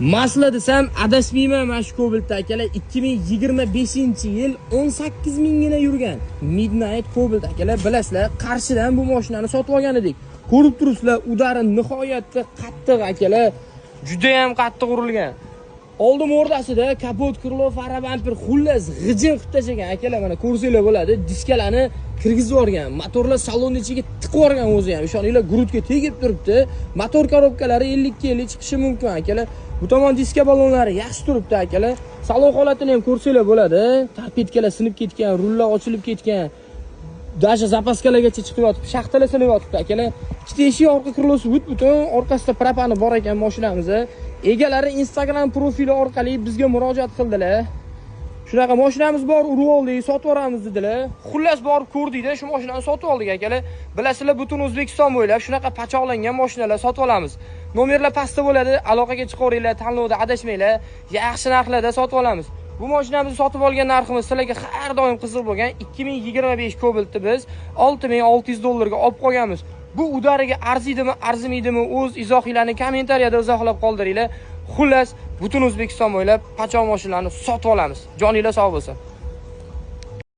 Masla desam adashmayman mana shu Cobalt'da akalar 2025-yil 18 mingina yurgan. Midnight Cobalt akalar, bilasizlar, Qarshidan bu mashinani sotib olgan edik. Ko'rib turibsizlar, udari nihoyatda qattiq akalar, juda ham qattiq urilgan. Oldim o'rdasida kapot, krilo, fara bamper, xullas g'ijin qilib tashagan akalar, mana ko'rsanglar bo'ladi. Diskalarni kirgizib yuborgan, motorlar salon ichiga tiqib yuborgan o'zi ham. Ishoninglar, grudga tegib turibdi. Motor korobkalari 50-50 chiqishi mumkin akalar. Bu tomon diska balonlari yaxshi turibdi akalar. Salon holatini ham ko'rsanglar bo'ladi. Torpedkalar sinib ketgan, rullar ochilib ketgan. Dasha zapaskalargacha chiqib yotibdi, shaxtalar sinib yotibdi akalar. Ikkita eshik, orqa krilosi butun, orqasida propani bor ekan mashinamiz. Egalari Instagram profili orqali bizga murojaat qildilar. Shunaqa mashinamiz bor, urib oldik, sotib yuboramiz dedilar. Xullas borib ko'rdikda, shu mashinani sotib oldik akalar. Bilasizlar, butun O'zbekiston bo'ylab shunaqa pachoqlangan mashinalar sotib olamiz. Nomerlar pastda bo'ladi, aloqaga chiqaveringlar, tanlovda adashmanglar. Yaxshi narxlarda sotib olamiz. Bu mashinamizni sotib olgan narximiz sizlarga har doim qiziq bo'lgan 2025 Cobalt'ni biz $6600 ga olib qo'yganmiz. Bu udariga arziydimi, arzimaydimi, o'z izohinglarni kommentariyada izohlab qoldiringlar. Xullas, butun O'zbekiston bo'ylab pachoq mashinalarni sotib olamiz. Joninglar sog' bo'lsin.